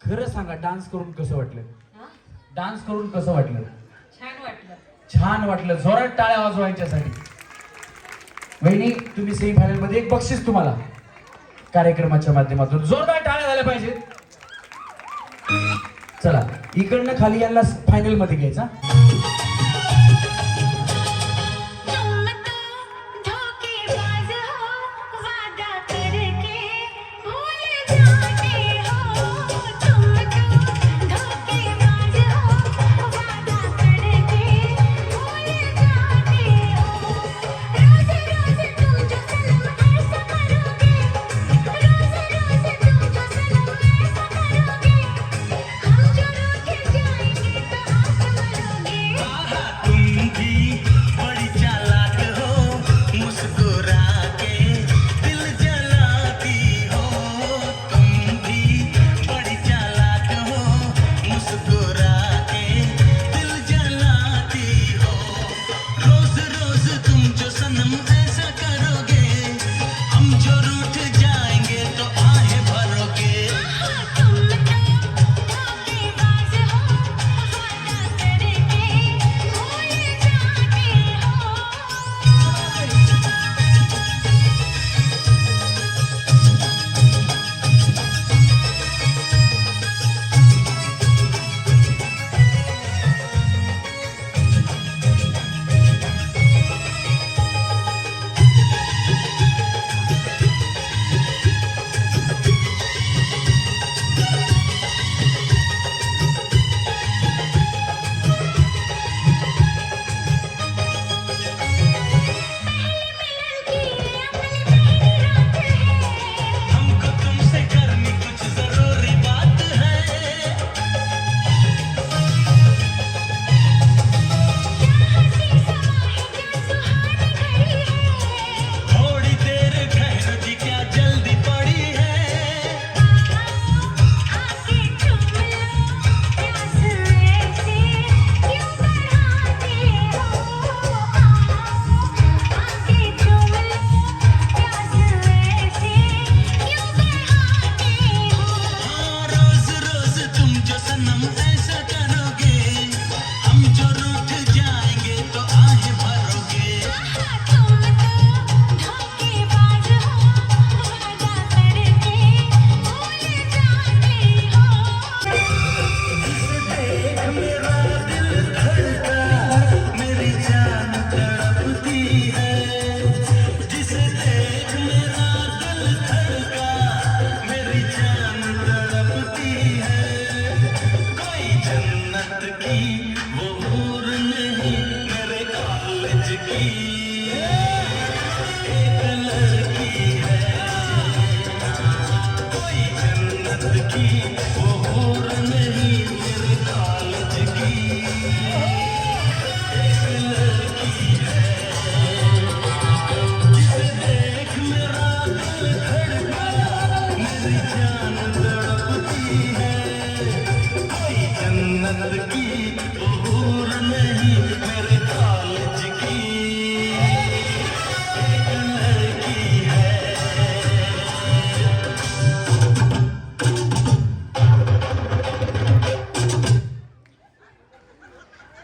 खरं सांगा, डान्स करून कसं वाटलं? हा? डान्स करून कसं वाटलं? छान वाटलं. छान वाटलं. जोरात टाळ्या वाजवायच्यासाठी. वहिनी, तुम्ही सेमीफायनल मध्ये एक बक्षीस तुम्हाला कार्यक्रमाच्या माध्यमातून जोरदार टाळ्या झाल्या पाहिजेत. चला, इकडनं खाली यांना फायनल मध्ये घ्यायचा.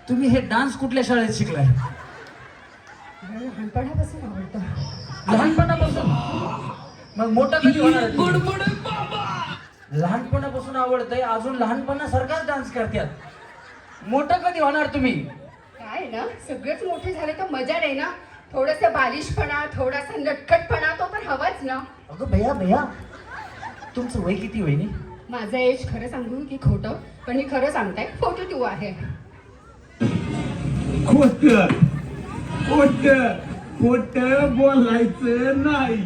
तुम्ही हे डान्स कुठल्या शाळेत शिकलाय? लहानपणापासून आवडतं. लहानपणापासून? मग मोठा कधी होणार? लहानपणापासून आवडतंय, अजून लहानपणासारखाच डान्स करतात. मोठं कधी होणार तुम्ही? काय ना, सगळेच मोठे झाले तर मजा नाही ना. थोडस बालिशपणा, थोडासा नटखटपणा तो पण हवाच ना. अगं भैया भैया, तुमचं वय किती वहिनी? माझं एज खरं सांगू की खोटं, पण ही खरं सांगताय, 42 आहे. खोट खोट खोट बोलायचं नाही.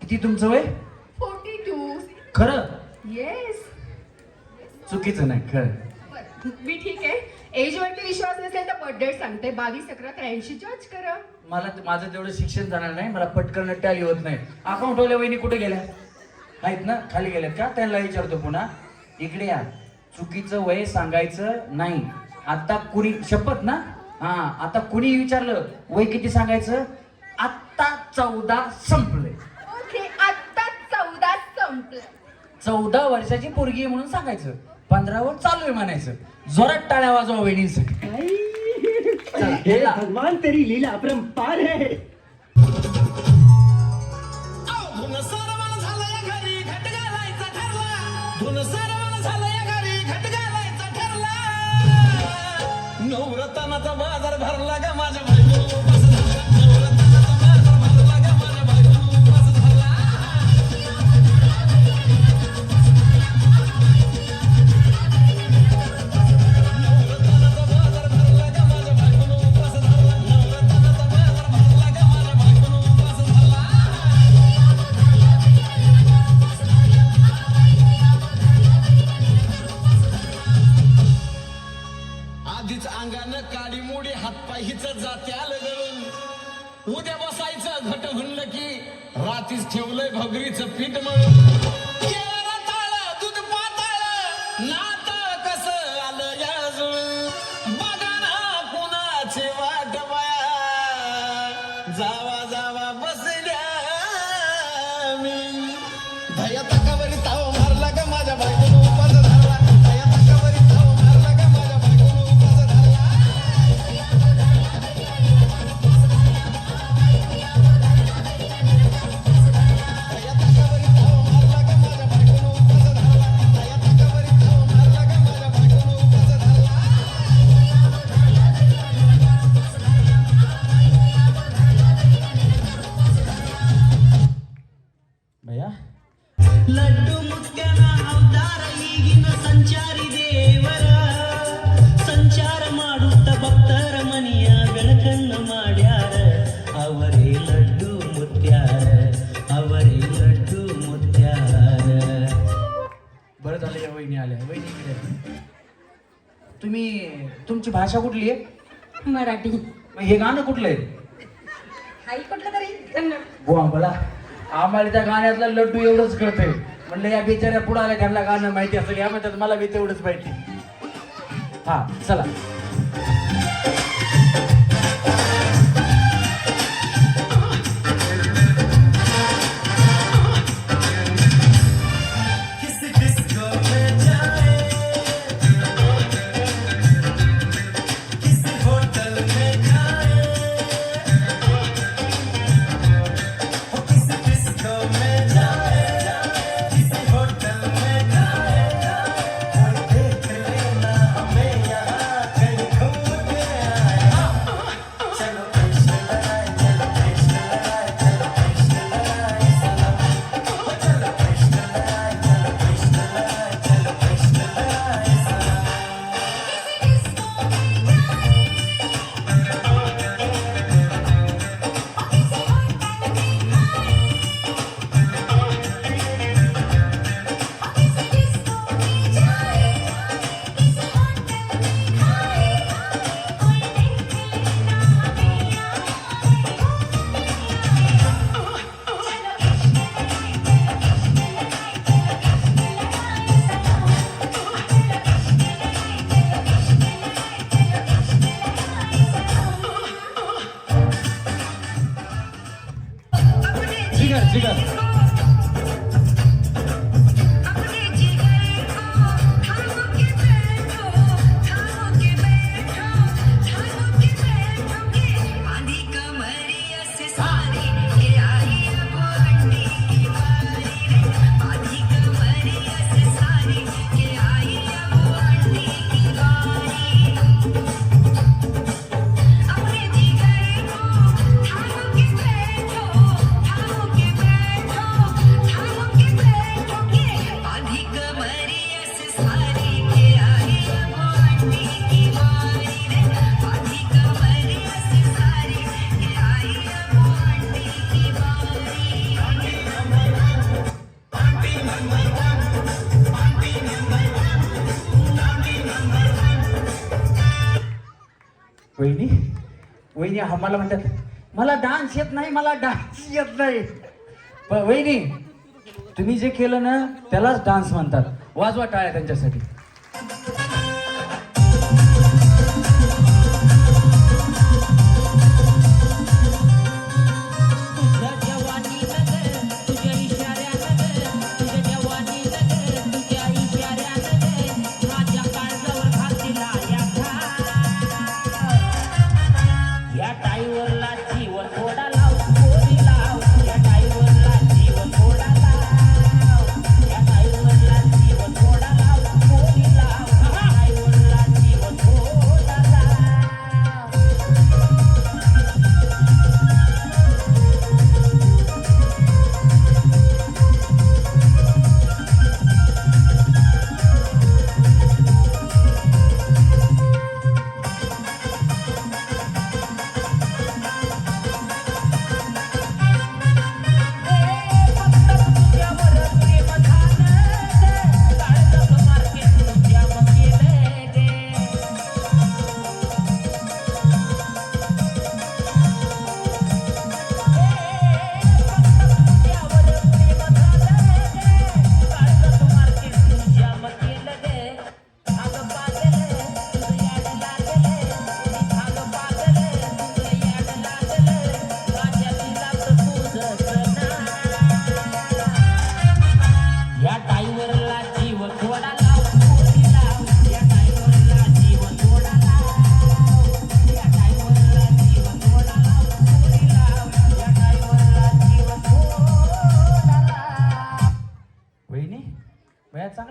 किती तुमचं वय? 42. खरं? येस. चुकीचं नाही, खरं. मी ठीक आहे. एज वरती विश्वास नसेल तर बर्थडे सांगते, 22/11/83 जज करा. माझं तेवढं शिक्षण जाणार नाही, मला पटकन टॅली होत नाही. अकाउंट वाल्या वहिनी कुठे गेल्या? आहेत ना, खाली गेल्यात का? त्यांना विचारतो पुन्हा. इकडे या. चुकीचं वय सांगायचं नाही. आता कुणी शपथ ना, हा, आता कुणी विचारलं वय किती सांगायचं? आत्ता 14 संपले. ओके, आता 14 संपलं. 14 वर्षाची पोरगी आहे म्हणून सांगायचं, 15 वर चालू आहे म्हणायचं. जोरात टाळ्या वाजवा वहिनींसाठी. चला, हे चला. भगवान तेरी लीला अपरंपार है. नवरत्नाचा बाजार भरला ग माझ्या बायको उपास धरला. नवरत्नाचा बाजार भरला ग माझ्या बायको उपास धरला. नवरत्नाचा बाजार भरला ग माझ्या बायको उपास धरला. नवरत्नाचा बाजार भरला ग माझ्या बायको उपास धरला. आधीच अंगानं काडी मोडी हातपाय हिच जात्याल गळून. उद्या बसायचं घट म्हणलं की रात्रीच ठेवलंय भगरीचं पीठ म्हणून. केळं रताळ, दूध पाताळ, नाताळ कसं आलं या जुळून. बघा ना कोणाची वाट बाया, जावा जावा बसल्या मी. धया ताकावरी ताव मारला ग माझ्या बायकोनं उपास धरला. धया ताकावरी ताव मारला ग माझ्या बायकोनं उपास धरला. धया ताकावरी ताव मारला ग माझ्या बायकोनं उपास धरला. धया ताकावरी ताव मारला ग माझ्या बायकोनं उपास धरला. भैया लड्डू मुक्त्याना अवतार ಈಗಿನ ಸಂಚಾರಿ ದೇವರ ಸಂಚಾರ ಮಾಡುತ್ತ ಭಕ್ತರ ಮನೆಯ ಬೆಳಕನ್ನು ಮಾಡ್ಯಾರ ಅವರೇ ಲಡ್ಡು ಮುತ್ಯಾರ ಅವರೇ ಲಡ್ಡು ಮುತ್ಯಾರ. बरं झालं या वहिनी आल्या. वहिनी इकडे या. तुम्ही तुमची भाषा कुठली आहे? मराठी. मग हे गाणं कुठलं आहे? आई कुठलं तरी कन्नड. बुवा मला आम्हाला त्या गाण्यातलं लड्डू एवढंच कळतंय. म्हणलं या बिचाऱ्या पुढे आल्या, त्यांना गाणं माहिती असेल. या म्हणतात मला बी तेवढंच माहिती. हा चला. किसी डिस्को में जाए किसी होटल में खाए किसी डिस्को में जाए किसी होटल में खाए कोई देख लेना हमें यहाँ कहीं घूम के आए. चलो कृष्ण लड़ाए चलो कृष्ण लड़ाए चलो कृष्ण लड़ाए सलाम. चलो कृष्ण लड़ाए चलो कृष्ण लड़ाए चलो कृष्ण लड़ाए सलाम. जिगर जिगर वहिनी वहिनी आम्हाला म्हणतात मला डान्स येत नाही, मला डान्स येत नाही. वहिनी तुम्ही जे केलं ना त्यालाच डान्स म्हणतात. वाजवा टाळ्या त्यांच्यासाठी. तुझ्या जवानी नगर तुझ्या इशाऱ्या नगर तुझ्या जवानी नगर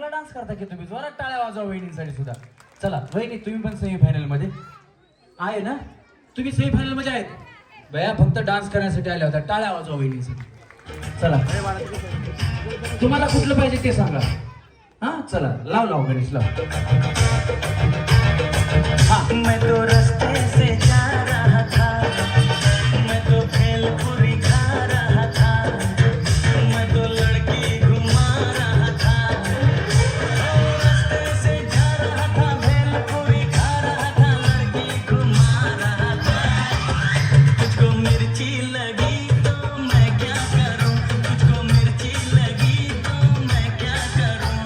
चांगला डान्स करता की तुम्ही, जोरात टाळ्या वाजवा वहिनींसाठी सुद्धा. चला वहिनी तुम्ही पण सेमीफायनल मध्ये आहे ना, तुम्ही सेमीफायनल मध्ये आहेत बया, फक्त डान्स करण्यासाठी आल्या होत्या, टाळ्या वाजवा वहिनींसाठी. चला तुम्हाला कुठलं पाहिजे ते सांगा. हा चला लाव गणेश लाव. हा मैं तो रास्ते से जा रहा था, मैं तो भेलपुरी खा रहा था, मैं तो लड़की घुमा रहा था, रास्ते से जा रहा था, भेलपुरी खा रहा था, लड़की घुमा रहा था. तुझको मिर्ची लगी तो मैं क्या करूं, तुझको मिर्ची लगी तो मैं क्या करूं.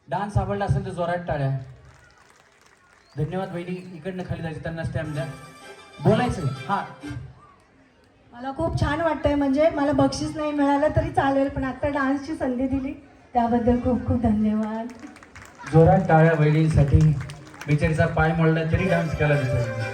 डान्स आवडला असेल तर जोरात टाळ्या. धन्यवाद बहिणी. इकडनं खाली जायचं, त्यांना स्टॅम्प द्या. बोलायचं हा. मला खूप छान वाटतंय, म्हणजे मला बक्षीस नाही मिळालं तरी चालेल, पण आता डान्सची संधी दिली त्याबद्दल खूप खूप धन्यवाद. जोरात टाळ्या बहिणींसाठी. बिचारीचा पाय मोडला तरी डान्स केला बिचारी.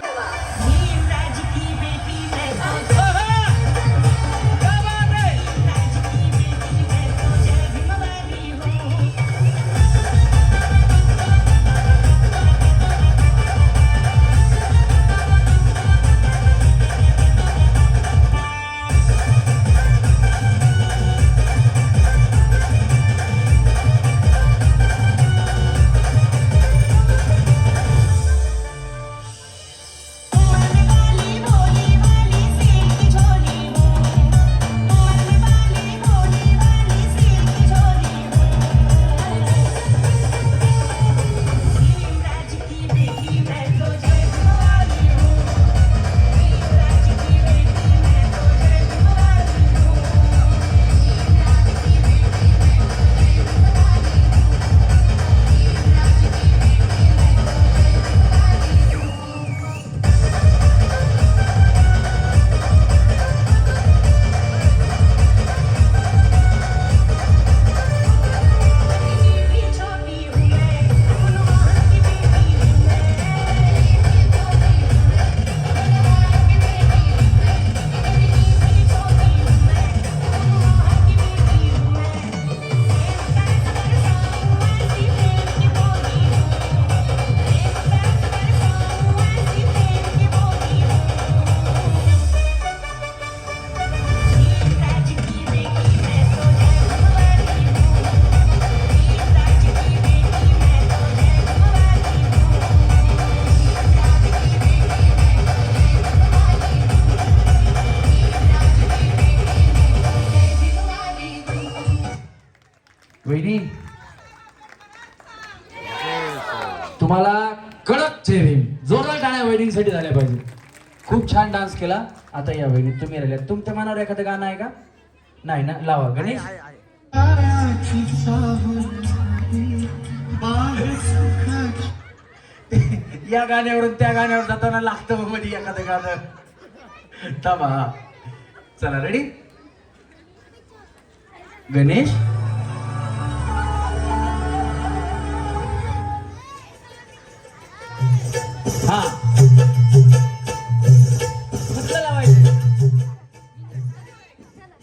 वहिनी तुम्हाला कडक चेहरे, जोरदार टाळ्या वहिनींसाठी झाल्या पाहिजे. खूप छान डान्स केला. आता या वहिनी तुम्ही राहिल्या, तुमच्या मनावर एखादं गाणं आहे का? नाही ना, लावा गणेश. या गाण्यावरून त्या गाण्यावर जाताना लागतं मग मध्ये एखादं गाणं. थांबा हा. चला रेडी. गणेश हा कुठलं लावायचं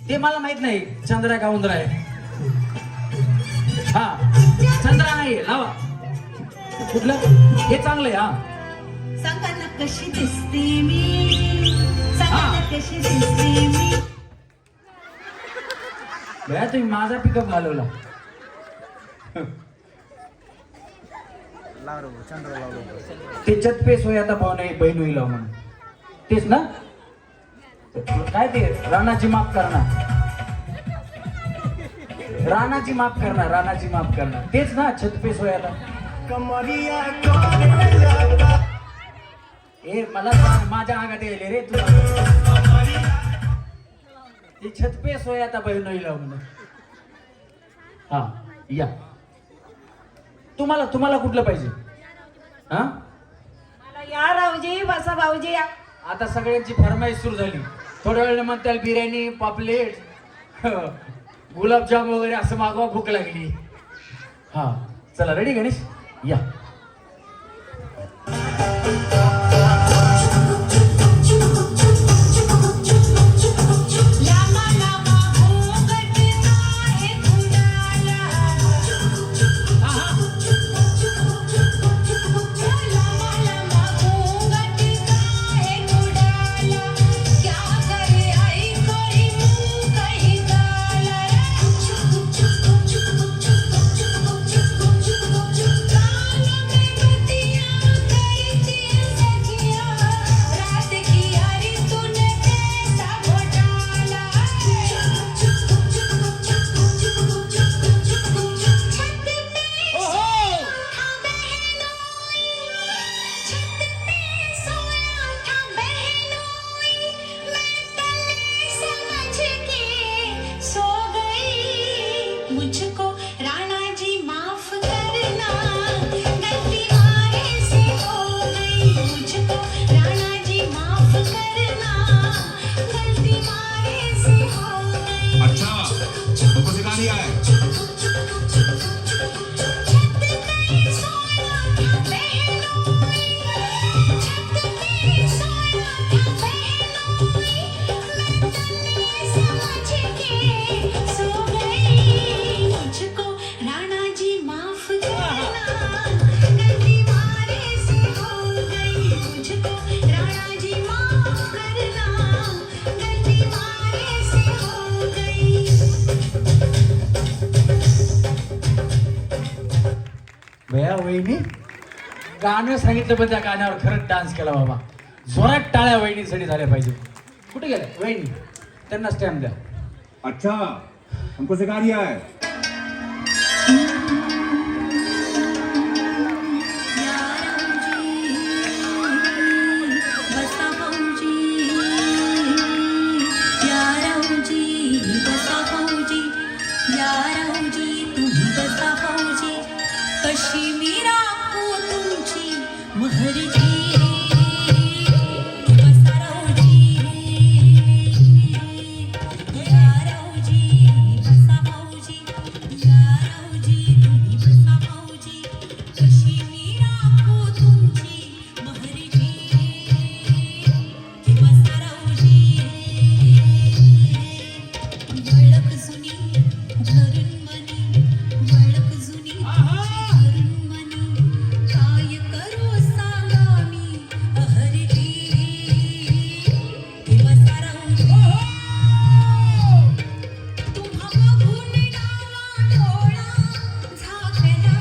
ते मला माहित नाही. चंद्रा का उंदरा आहे? हा चंद्रा नाही, लावा. कुठलं हे चांगलं आहे. हा सांगा ना कशी दिसते मी, सांगा ना कशी दिसते मी. बया तुम्ही माझा पिकअप घालवला. ते चतपेस होय आता पाहुणे बहीण होईल म्हणून तेच ना. काय ते रानाची माप करणार. रानाची माफ करणार, रानाची माफ करणार. तेच ना छत पे सोयाला. कमरिया कौन जाता ए मला सांग, माझ्या अंगात येईल रे तुला. ते छत पे सोयाता बहीण म्हणून. हा या. तुम्हाला कुठलं पाहिजे? हा या रावजी, बसा भाऊजी या. आता सगळ्यांची फरमाईश सुरू झाली. थोड्या वेळ म्हणताल बिर्याणी, पापलेट, गुलाबजाम वगैरे असं मागवा, भूक लागली. हा चला रेडी गणेश या. लामा लामा घोंगट आहे कुणाला लामा लामा घोंगट आहे कुणाला क्या करे आई कोई मुंह कहीं काला कान में बतियां करती सखियां रात की यारी तूने कैसा घोटाला छत पे सोया था बहनोई मैं तले समझ के सो गई मुझको राणा जी माफ करना गलती मारे से हो गई मुझको राणा जी माफ करना गलती मारे से हो गई अच्छा हमको सिखानी है. छत पे सोया था बहनोई छत पे सोया था बहनोई मैं तले समझ के सो गई मुझको राणा जी माफ करना गलती मारे से हो गई मुझको राणा जी माफ करना गलती मारे से हो गई भया वहिनी गाणं सांगितलं, पण त्या गाण्यावर खरंच डान्स केला बाबा. जोरात टाळ्या वहिनीसाठी झाल्या पाहिजे. कुठे गेल्या वहिनी? त्यांना स्टॅम्प द्या. अच्छा हमको सिखा दिया है. बसा भाऊजी या राऊजी बसा भाऊजी या राऊजी तुम्ही बसा भाऊजी कशी मी राखू तुमची महरजी बसा राऊजी या राऊजी बसा भाऊजी या राऊजी तुम्ही बसा भाऊजी कशी मी राखू तुमची महरजी बसा राऊजी वळख जुनी धरून मनी वळख जुनी धरून मनी काय करू सांगा मी अहरजी बसा राऊजी तुम्हा बघून डावा डोळा झाकला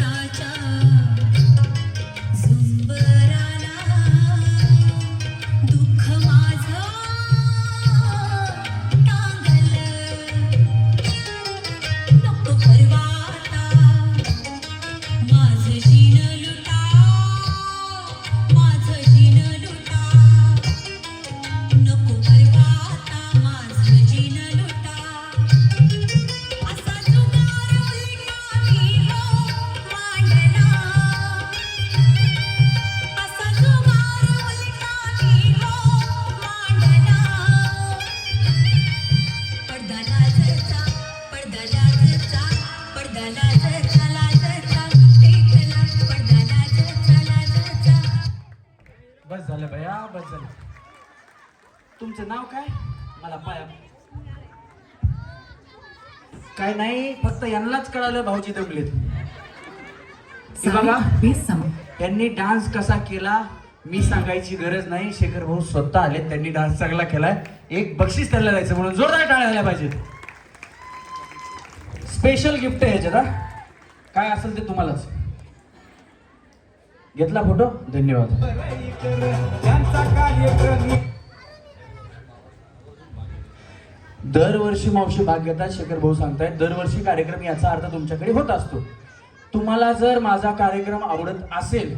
पावसाच्या झुंबराला दुःख माझं टांगलं नको परवाता माझं जीन लुटा माझं जीन लुटा नको परवाता माझं जीन लुटा असा जुगार उलटावी हो मांडला असा जुगार उलटावी हो मांडला पडदा लाजचा पडदा लाजचा पडदा लाजचा लाजचा टेकला पडदा लाजचा लाजचा बस झालं भया, बस झालं. तुमचं नाव काय? मला पाया काय नाही, फक्त यांनाच कळालं भाऊजी दमलेत. हे बघा, यांनी डान्स कसा केला मी सांगायची गरज नाही. शेखर भाऊ स्वतः आले, त्यांनी डान्स चांगला केलाय. एक बक्षीस त्यांना द्यायचं म्हणून जोरदार टाळ्या झाल्या पाहिजेत. स्पेशल गिफ्ट आहे ह्याच्यात. हा, काय असेल ते तुम्हालाच. घेतला फोटो? धन्यवाद. दरवर्षी मावशी भाग घेतात. शेखर भाऊ सांगतायत दरवर्षी कार्यक्रम, याचा अर्थ तुमच्याकडे होत असतो. तुम्हाला जर माझा कार्यक्रम आवडत असेल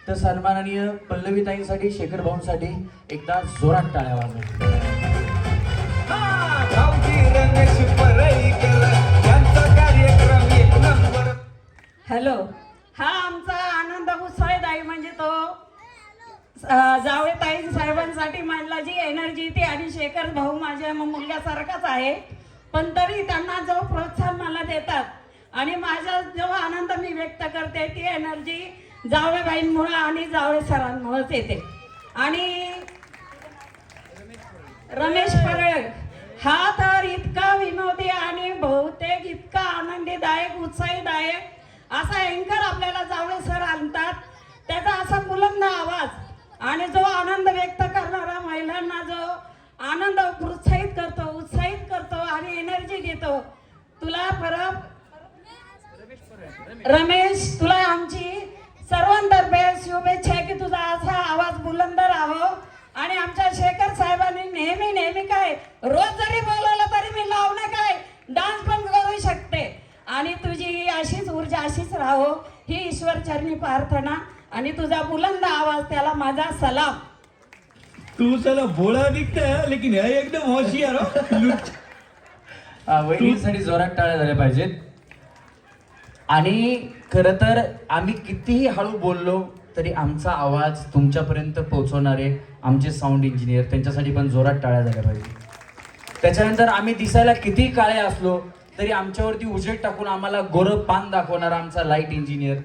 तर सन्माननीय पल्लवीताईंसाठी, शेखर भाऊंसाठी एकदा जोरात टाळ्या वाजवा. हॅलो, हा आमचा आनंद उत्साहदायी म्हणजे तो जावळेताई साहेबांसाठी मांडला जी एनर्जी ती, आणि शेखर भाऊ माझ्या मुलग्यासारखाच आहे, पण तरी त्यांना जो प्रोत्साहन मला देतात आणि माझा जो आनंद मी व्यक्त करते ती एनर्जी जावळेबाईंमुळे आणि जावळे सरांमुळेच येते. आणि रमेश परळ हा तर इतका विनोदी आणि बहुतेक इतका आनंदीदायक उत्साहीदायक असा अँकर आपल्याला जावळे सर आणतात. त्याचा असा बुलंद आवाज आणि जो आनंद व्यक्त करणारा, महिलांना जो आनंद उत्साहित करतो आणि एनर्जी देतो. तुला परत रमेश, तुला आमची सर्वांतर्फे शुभेच्छा आहे की तुझा असा आवाज बुलंद राहावं. आणि आमच्या शेखर साहेबांनी नेहमी काय रोज जरी बोलवलं तरी मी लावणं काय डान्स पण करू शकते. आणि तुझी अशीच ऊर्जा अशीच राहो ही ईश्वर चरणी प्रार्थना. आणि तुझा बुलंद आवाज त्याला माझा सलाम. तू साला भोळा दिखता है लेकिन है एकदम होशियार हो. वहिनींसाठी जोरात टाळ्या झाल्या पाहिजेत. आणि खरं तर आम्ही कितीही हळू बोललो तरी आमचा आवाज तुमच्यापर्यंत पोहोचवणारे आमचे साऊंड इंजिनियर, त्यांच्यासाठी पण जोरात टाळ्या झाल्या पाहिजे. त्याच्यानंतर आम्ही दिसायला किती काळे असलो तरी आमच्यावरती उजेड टाकून आम्हाला गोरं पान दाखवणारा आमचा लाईट इंजिनियर,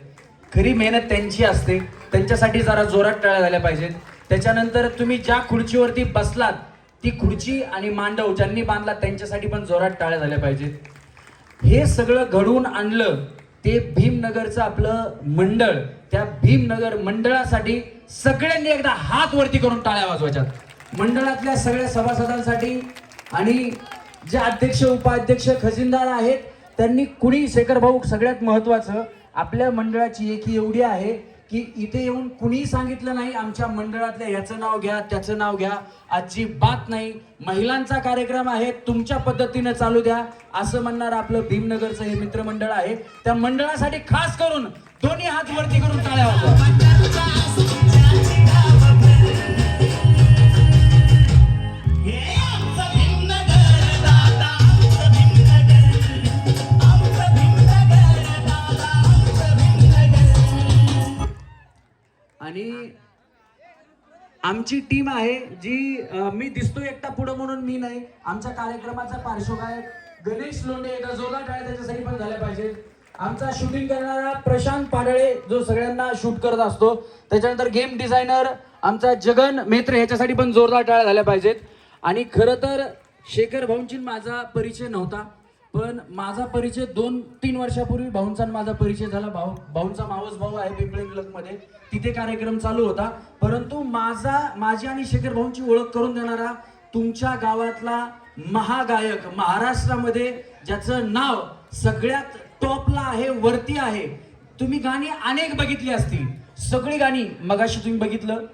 खरी मेहनत त्यांची असते, त्यांच्यासाठी जरा जोरात टाळ्या झाल्या पाहिजेत. त्याच्यानंतर तुम्ही ज्या खुर्चीवरती बसलात ती खुर्ची आणि मांडव ज्यांनी बांधला त्यांच्यासाठी पण जोरात टाळ्या झाल्या पाहिजेत. हे सगळं घडवून आणलं ते भीमनगरचं आपलं मंडळ, त्या भीमनगर मंडळासाठी सगळ्यांनी एकदा हात वरती करून टाळ्या वाजवायच्यात. मंडळातल्या सगळ्या सभासदांसाठी आणि जे अध्यक्ष, उपाध्यक्ष, खजिनदार आहेत त्यांनी, कुणी, शेखर भाऊ सगळ्यात महत्वाचं, आपल्या मंडळाची एकी एवढी आहे की इथे येऊन कुणी सांगितलं नाही आमच्या मंडळातल्या याचं नाव घ्या त्याचं नाव घ्या, आजची बात नाही. महिलांचा कार्यक्रम आहे, तुमच्या पद्धतीने चालू द्या असं म्हणणार आपलं भीमनगरचं हे मित्रमंडळ आहे. त्या मंडळासाठी खास करून दोन्ही हात वरती करून टाळ्या वाजवा. आणि आमची टीम आहे जी, मी दिसतो एकटा पुढं म्हणून मी नाही, आमच्या कार्यक्रमाचा पार्श्वगायक गणेश लोंढे, एकदा जोरदार टाळ्या त्याच्यासाठी पण झाल्या पाहिजे. आमचा शूटिंग करणारा प्रशांत पाडळे जो सगळ्यांना शूट करत असतो. त्याच्यानंतर गेम डिझायनर आमचा जगन मेत्रे, ह्याच्यासाठी पण जोरदार टाळ्या झाल्या पाहिजेत. आणि खरं तर शेखर भाऊंची माझा परिचय नव्हता, पण माझा परिचय 2-3 वर्षापूर्वी भाऊंचा माझा परिचय झाला. भाऊंचा मावस भाऊ आहे पिंपळे निलखमध्ये, तिथे कार्यक्रम चालू होता. परंतु माझी आणि शेखर भाऊंची ओळख करून देणारा तुमच्या गावातला महागायक, महाराष्ट्रामध्ये ज्याचं नाव सगळ्यात टॉपला आहे, वरती आहे, तुम्ही गाणी अनेक बघितली असतील. सगळी गाणी मगाशी तुम्ही बघितलं,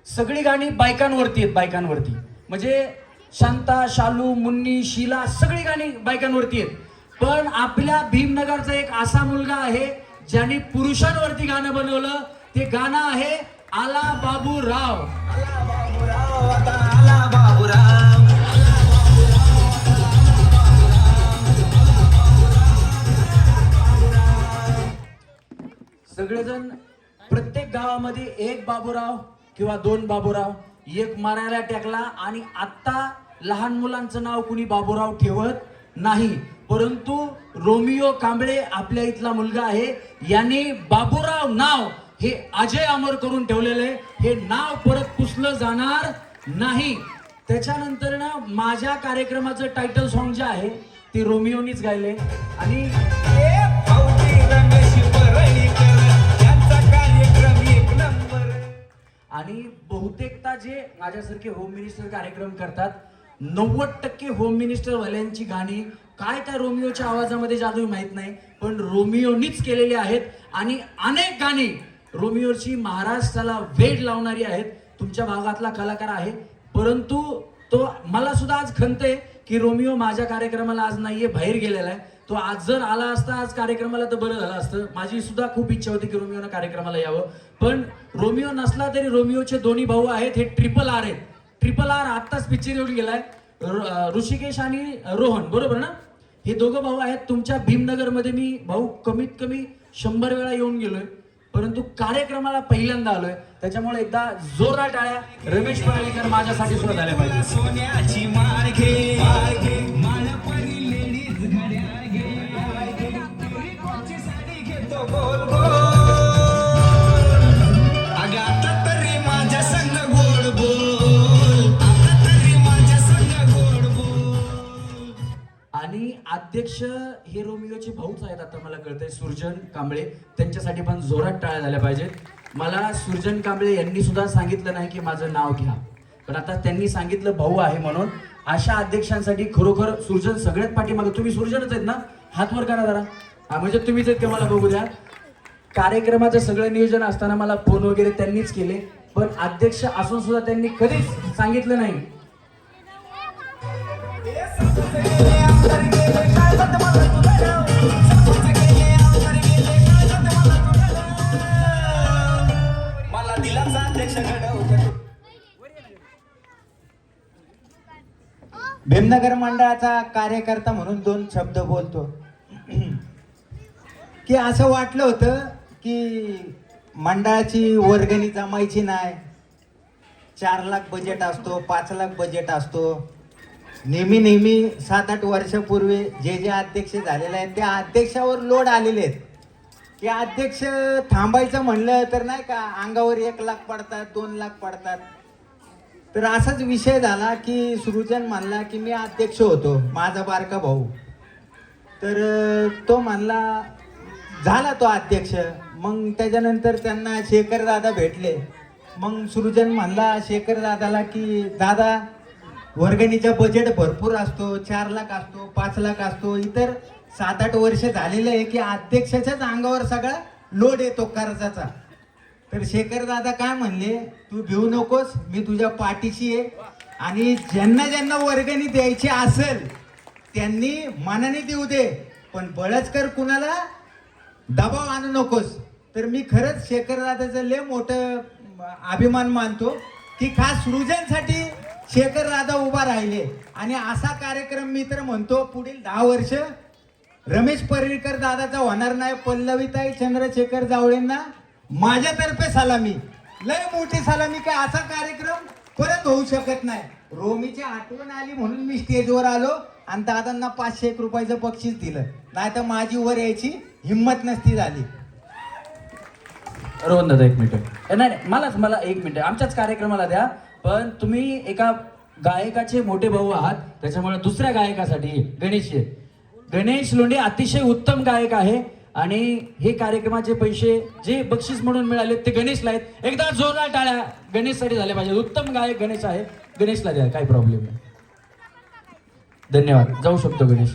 सगळी गाणी बायकांवरती आहेत, बायकांवरती. म्हणजे शांता, शालू, मुन्नी, शीला सगळी गाणी बायकांवरती आहेत. पण आपल्या भीमनगरचा एक असा मुलगा आहे ज्याने पुरुषांवरती गाणं बनवलं. ते गाणं आहे आला बाबूराव. सगळेजण प्रत्येक गावामध्ये एक बाबूराव किंवा दोन बाबूराव एक मारायला टाकला. आणि आता लहान मुलांचं नाव कुणी बाबूराव ठेवत नाही. परंतु रोमियो कांबळे आपल्या इथला मुलगा आहे, याने बाबूराव नाव हे अजय अमर करून ठेवलेलं आहे. हे नाव परत पुसलं जाणार नाही. त्याच्यानंतर ना माझ्या कार्यक्रमाचं टायटल सॉन्ग जे आहे ते रोमियोनीच गायले. आणि आणि बहुतेकता जे माझ्यासारखे होम मिनिस्टर कार्यक्रम करतात, 90% होम मिनिस्टर वाल्यांची गाणी काय त्या रोमियोच्या आवाजामध्ये जादू माहित नाही, पण रोमियोनीच केलेली आहेत. आणि अनेक गाणी रोमियोची महाराष्ट्राला वेड लावणारी आहेत. तुमच्या भागातला कलाकार आहे, परंतु तो मला सुद्धा आज खंत आहे की रोमियो माझ्या कार्यक्रमाला आज नाहीये, बाहेर गेलेला आहे. तो आज जर आला असता आज कार्यक्रमाला तर बरं झालं असतं. माझी सुद्धा खूप इच्छा होती की रोमियोनं कार्यक्रमाला यावं, पण रोमियो नसला तरी रोमियोचे दोन्ही भाऊ आहेत, हे ट्रिपल आर आहेत. ट्रिपल आर आत्ताच पिक्चर येऊन गेलाय, ऋषिकेश आणि रोहन, बरोबर ना? हे दोघं भाऊ आहेत. तुमच्या भीमनगर मध्ये मी भाऊ कमीत कमी 100 वेळा येऊन गेलोय, परंतु कार्यक्रमाला पहिल्यांदा आलोय. त्याच्यामुळे एकदा जोरदार टाळ्या रमेश पराळीकर माझ्यासाठी सुद्धा झाल्या पाहिजे. सोन्याची माळघे माळपरी लेडीज घड्याळ घे साडी घेतो गोल गोल. अगं आता तरी माझ्या संग गोड बोल, आता तरी माझ्या संग गोड बोल. आणि अध्यक्ष हे रोमियोचे भाऊच आहेत, आता मला कळतंय, सुरजन कांबळे. त्यांच्यासाठी पण जोरात टाळ्या झाल्या पाहिजेत. मला सुरजन कांबळे यांनी सुद्धा सांगितलं नाही की माझं नाव घ्या, पण आता त्यांनी सांगितलं भाऊ आहे म्हणून. अशा अध्यक्षांसाठी खरोखर सुरजन सगळ्यात पाठीमागे. तुम्ही सुरजनच आहेत ना? हात वर करा जरा. हा, म्हणजे तुम्हीच आहेत का मला बघू द्या. कार्यक्रमाचं सगळं नियोजन असताना मला फोन वगैरे त्यांनीच केले, पण अध्यक्ष असून सुद्धा त्यांनी कधीच सांगितलं नाही. मला दिलाचा अध्यक्ष घडव. भीमनगर मंडळाचा कार्यकर्ता म्हणून 2 शब्द बोलतो. की असं वाटलं होतं की मंडळाची वर्गणी जमायची नाही. 4 लाख बजेट असतो, 5 लाख बजेट असतो. नेहमी 7-8 वर्षापूर्वी जे अध्यक्ष झालेले आहेत त्या अध्यक्षावर लोड आलेले आहेत की अध्यक्ष थांबायचं म्हणलं तर नाही का अंगावर 1 लाख पडतात, 2 लाख पडतात. तर असाच विषय झाला की सुरुजन म्हणला की मी अध्यक्ष होतो, माझा बारका भाऊ. तर तो म्हणला, झाला तो अध्यक्ष. मग त्याच्यानंतर त्यांना शेखर दादा भेटले. मग सुरुजन म्हणला शेखर दादाला की दादा वर्गणीचा बजेट भरपूर असतो, 4 लाख असतो, 5 लाख असतो. इतर 7-8 वर्ष झालेलं आहे की अध्यक्षाच्याच अंगावर सगळा लोड येतो कर्जाचा. तर शेखर दादा काय म्हणले, तू भिवू नकोस, मी तुझ्या पाठीशी आहे. आणि ज्यांना वर्गणी द्यायची असेल त्यांनी मनाने देऊ दे, पण बळजकर कुणाला दबाव आणू नकोस. तर मी खरंच शेखर दादाचं लय मोठं अभिमान मानतो की खास सृजनसाठी शेखर दादा उभा राहिले. आणि असा कार्यक्रम मी तर म्हणतो पुढील 10 वर्ष रमेश परेळकर दादाचा होणार नाही. पल्लवीताई चंद्रशेखर जावळेंना माझ्यातर्फे सलामी, लय मोठी सलामी. काय असा कार्यक्रम परत होऊ शकत नाही. रोमीची आठवण आली म्हणून मी स्टेजवर आलो आणि दादांना 501 रुपयाचं बक्षीस दिलं, नाही तर माझी वर यायची हिंमत नसती झाली. रोहन दादा 1 मिनिट. नाही मला 1 मिनिट आमच्याच कार्यक्रमाला द्या. पण तुम्ही एका गायकाचे मोठे भाऊ आहात, त्याच्यामुळे दुसऱ्या गायकासाठी गणेश लोंढे अतिशय उत्तम गायक आहे. आणि हे कार्यक्रमाचे पैसे जे बक्षीस म्हणून मिळाले ते गणेशला आहेत. एकदा जोरदार टाळ्या गणेशसाठी झाल्या पाहिजे. उत्तम गायक गणेश आहे, गणेशला द्या, काही प्रॉब्लेम नाही. धन्यवाद. जाऊ शकतो गणेश.